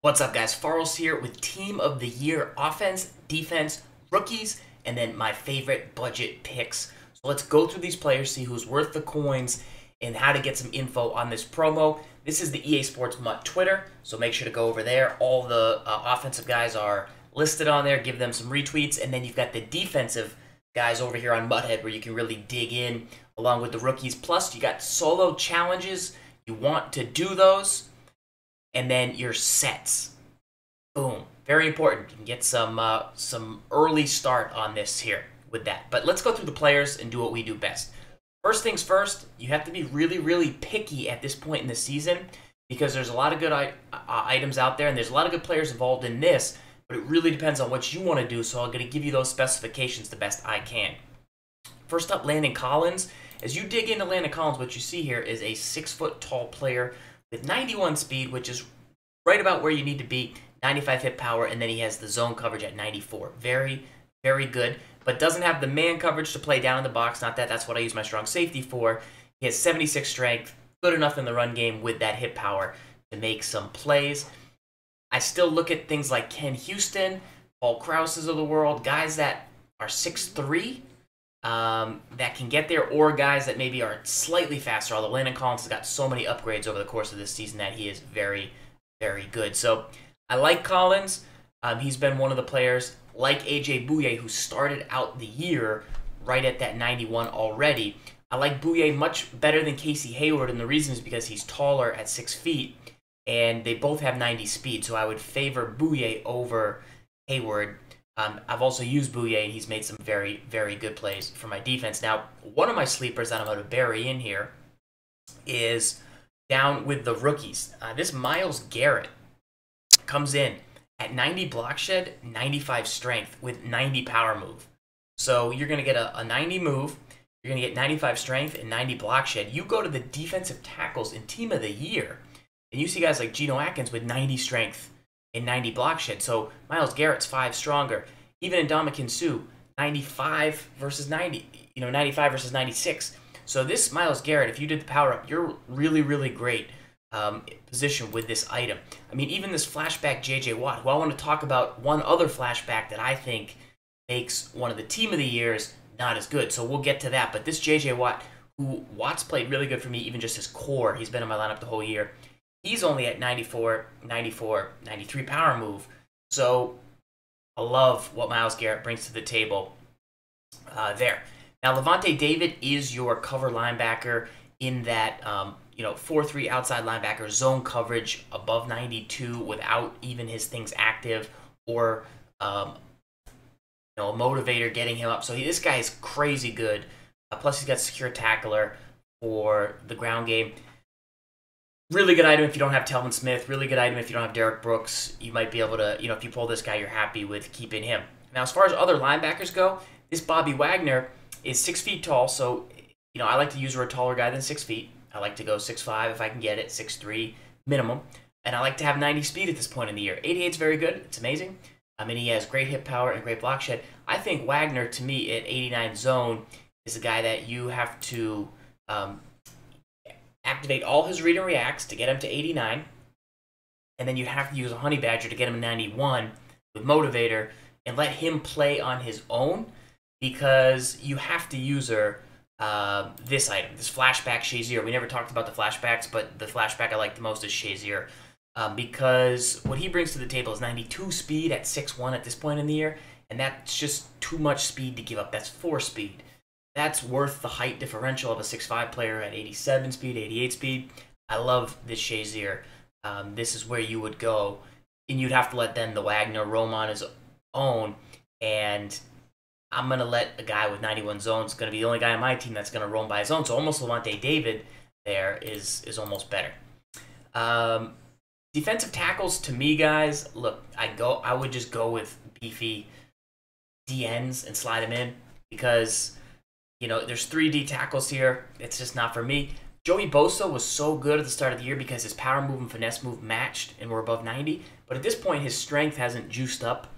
What's up, guys? Farls here with Team of the Year offense, defense, rookies, and then my favorite budget picks. So let's go through these players, see who's worth the coins, and how to get some info on this promo. This is the EA Sports Mutt Twitter, so make sure to go over there. All the offensive guys are listed on there. Give them some retweets, and then you've got the defensive guys over here on Mutthead where you can really dig in along with the rookies. Plus, you got solo challenges. You want to do those. And then your sets. Boom. Very important. You can get some early start on this here with that. But let's go through the players and do what we do best. First things first, you have to be really, really picky at this point in the season because there's a lot of good items out there and there's a lot of good players involved in this, but it really depends on what you want to do, so I'm going to give you those specifications the best I can. First up, Landon Collins. As you dig into Landon Collins, what you see here is a 6-foot-tall player with 91 speed, which is right about where you need to be, 95 hit power, and then he has the zone coverage at 94. Very, very good, but doesn't have the man coverage to play down in the box. Not that that's what I use my strong safety for. He has 76 strength, good enough in the run game with that hit power to make some plays. I still look at things like Ken Houston, Paul Krause's of the world, guys that are 6'3", that can get there, or guys that maybe are slightly faster, although Landon Collins has got so many upgrades over the course of this season that he is very, very good. So I like Collins. He's been one of the players, like A.J. Bouye, who started out the year right at that 91 already. I like Bouye much better than Casey Hayward, and the reason is because he's taller at 6 feet, and they both have 90 speed, so I would favor Bouye over Hayward. I've also used Bouye, and he's made some very, very good plays for my defense. Now, one of my sleepers that I'm going to bury in here is down with the rookies. This Myles Garrett comes in at 90 block shed, 95 strength with 90 power move. So you're going to get a 90 move, you're going to get 95 strength and 90 block shed. You go to the defensive tackles in Team of the Year, and you see guys like Geno Atkins with 90 strength and 90 block shed. So Myles Garrett's 5 stronger. Even in Ndamukong Suh, 95 versus 90, 95 versus 96. So this Myles Garrett, if you did the power up, you're really, really great position with this item. I mean, even this flashback J.J. Watt, who I want to talk about one other flashback that I think makes one of the Team of the Years not as good. So we'll get to that. But this J.J. Watt, who Watt's played really good for me, even just his core, he's been in my lineup the whole year. He's only at 94, 94, 93 power move. So I love what Myles Garrett brings to the table there. Now, Lavonte David is your cover linebacker in that 4-3 outside linebacker, zone coverage above 92 without even his things active or a motivator getting him up. So this guy is crazy good. Plus, he's got secure tackler for the ground game. Really good item if you don't have Telvin Smith. Really good item if you don't have Derek Brooks. You might be able to, if you pull this guy, you're happy with keeping him. Now, as far as other linebackers go, this Bobby Wagner is 6 feet tall. So, I like to use a taller guy than 6 feet. I like to go 6'5" if I can get it, 6'3" minimum. And I like to have 90 speed at this point in the year. 88 is very good. It's amazing. I mean, he has great hit power and great block shed. I think Wagner, to me, at 89 zone, is a guy that you have to activate all his read and reacts to get him to 89, and then you have to use a Honey Badger to get him to 91 with Motivator and let him play on his own, because you have to use this item, this flashback Shazier. We never talked about the flashbacks, but the flashback I like the most is Shazier, because what he brings to the table is 92 speed at 6'1" at this point in the year, and that's just too much speed to give up. That's 4 speed. That's worth the height differential of a 6'5" player at 87 speed, 88 speed. I love this Shazier. This is where you would go, and you'd have to let then the Wagner roam on his own, and I'm going to let a guy with 91 zones, going to be the only guy on my team that's going to roam by his own, so almost Lavonte David there is almost better. Defensive tackles, to me, guys, look, I would just go with beefy DNs and slide them in, because there's 3D tackles here. It's just not for me. Joey Bosa was so good at the start of the year because his power move and finesse move matched and were above 90. But at this point, his strength hasn't juiced up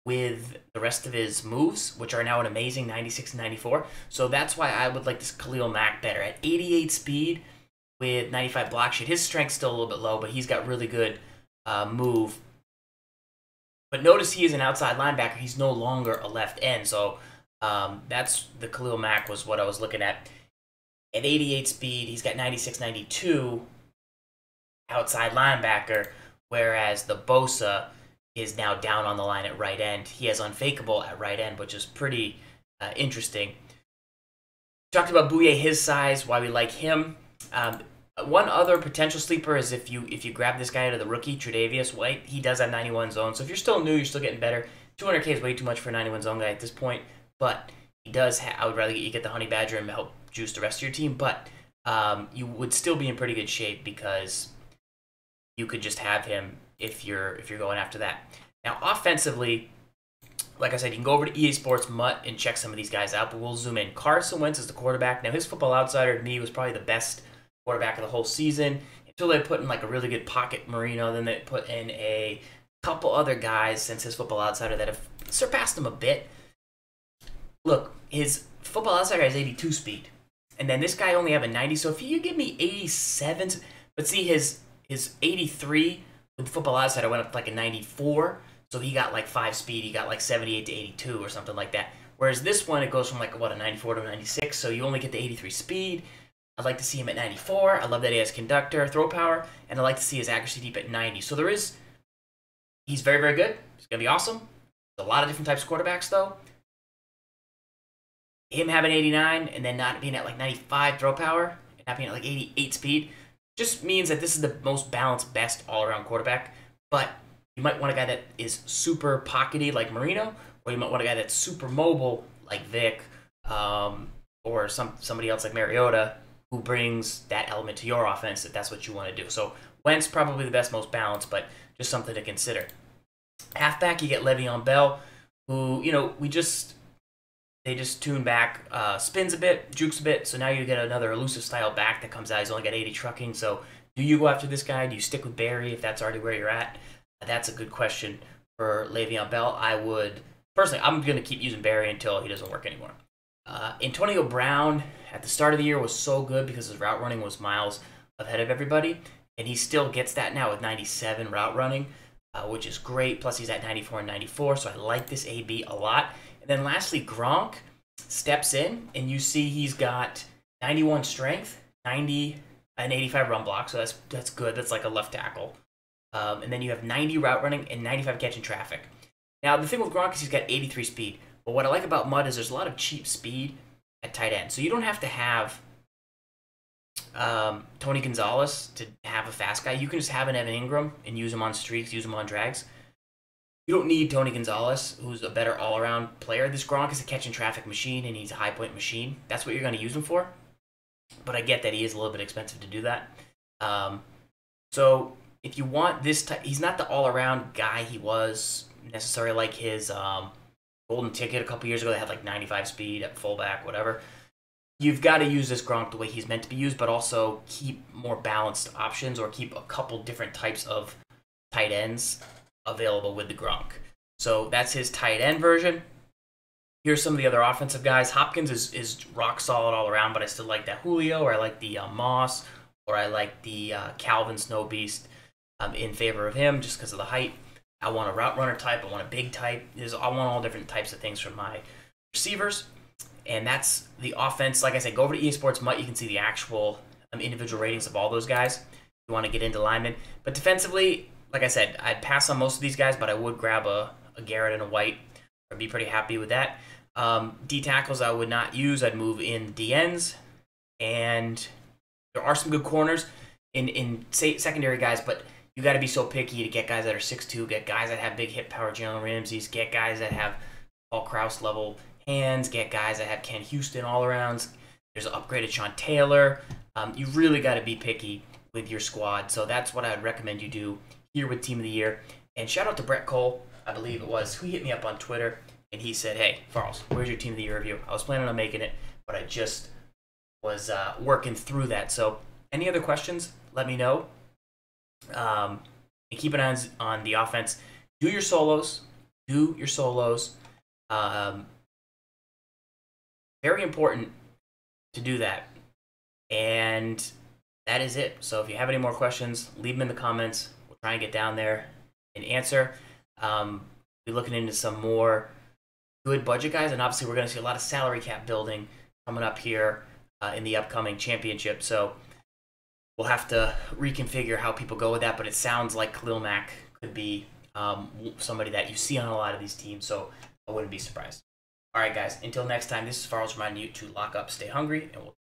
with the rest of his moves, which are now an amazing 96 and 94. So that's why I would like this Khalil Mack better. At 88 speed with 95 block shit, his strength's still a little bit low, but he's got really good move. But notice he is an outside linebacker. He's no longer a left end. So that's the Khalil Mack was what I was looking at. At 88 speed, he's got 96, 92 outside linebacker, whereas the Bosa is now down on the line at right end. He has unfakeable at right end, which is pretty interesting. Talked about Bouye, his size, why we like him. One other potential sleeper is if you grab this guy out of the rookie, Tre'Davious White, he does have 91 zone. So if you're still new, you're still getting better. 200K is way too much for a 91 zone guy at this point, but he does. I would rather you get the Honey Badger and help juice the rest of your team, but you would still be in pretty good shape because you could just have him if you're going after that. Now offensively, like I said, you can go over to EA Sports Mutt and check some of these guys out, but we'll zoom in. Carson Wentz is the quarterback. Now his Football Outsider to me was probably the best quarterback of the whole season until they put in like a really good pocket Marino. Then they put in a couple other guys since his Football Outsider that have surpassed him a bit. Look, his Football Outsider has 82 speed, and then this guy only have a 90. So if you give me 87, but see his 83 with Football Outsider went up to like a 94, so he got like 5 speed. He got like 78 to 82 or something like that. Whereas this one, it goes from like what, a 94 to a 96, so you only get the 83 speed. I'd like to see him at 94. I love that he has conductor, throw power, and I'd like to see his accuracy deep at 90. So he's very, very good. He's going to be awesome. There's a lot of different types of quarterbacks, though. Him having 89 and then not being at like 95 throw power and not being at like 88 speed just means that this is the most balanced, best all-around quarterback. But you might want a guy that is super pockety like Marino, or you might want a guy that's super mobile like Vic, or somebody else like Mariota, who brings that element to your offense if that's what you want to do. So Wentz probably the best, most balanced, but just something to consider. Halfback, you get Le'Veon Bell, who, they just tune back, spins a bit, jukes a bit, so now you get another elusive style back that comes out. He's only got 80 trucking, so do you go after this guy? Do you stick with Barry if that's already where you're at? That's a good question for Le'Veon Bell. I would, personally, I'm going to keep using Barry until he doesn't work anymore. Antonio Brown at the start of the year was so good because his route running was miles ahead of everybody, and he still gets that now with 97 route running, which is great. Plus, he's at 94 and 94, so I like this AB a lot. And then lastly, Gronk steps in, and you see he's got 91 strength, 90 and 85 run block, so that's good. That's like a left tackle. And then you have 90 route running and 95 catching traffic. Now, the thing with Gronk is he's got 83 speed. But what I like about Mudd is there's a lot of cheap speed at tight end. So you don't have to have Tony Gonzalez to have a fast guy. You can just have an Evan Ingram and use him on streaks, use him on drags. You don't need Tony Gonzalez, who's a better all-around player. This Gronk is a catch and traffic machine, and he's a high-point machine. That's what you're going to use him for. But I get that he is a little bit expensive to do that. So if you want this type, he's not the all-around guy he was necessarily like his golden ticket a couple years ago that had like 95 speed at fullback, whatever. You've got to use this Gronk the way he's meant to be used, but also keep more balanced options or keep a couple different types of tight ends available with the Gronk. So that's his tight end version. Here's some of the other offensive guys. Hopkins is rock solid all around, but I still like that Julio, or I like the Moss, or I like the Calvin Snow Beast in favor of him just because of the height. I want a route runner type. I want a big type. I want all different types of things from my receivers. And that's the offense. Like I said, go over to EA Sports Mutt. You can see the actual individual ratings of all those guys if you want to get into linemen. But defensively, like I said, I'd pass on most of these guys, but I would grab a Garrett and a White. I'd be pretty happy with that. D tackles I would not use. I'd move in D ends. And there are some good corners in secondary guys, but you got to be so picky to get guys that are 6'2", get guys that have big hip power, Jalen Ramsey's, get guys that have Paul Krause level hands, get guys that have Ken Houston all arounds. There's an upgraded Sean Taylor. You really got to be picky with your squad. So that's what I would recommend you do here with Team of the Year. And shout out to Brett Cole, I believe it was, who hit me up on Twitter, and he said, hey, Farls, where's your Team of the Year review? I was planning on making it, but I just was working through that. So any other questions, let me know. And keep an eye on the offense. Do your solos. Very important to do that. And that is it. So if you have any more questions, leave them in the comments. We'll try and get down there and answer. Be looking into some more good budget guys, and obviously we're going to see a lot of salary cap building coming up here in the upcoming championship. So we'll have to reconfigure how people go with that, but it sounds like Khalil Mack could be somebody that you see on a lot of these teams, so I wouldn't be surprised. All right, guys, until next time, this is Farls reminding you to lock up, stay hungry, and we'll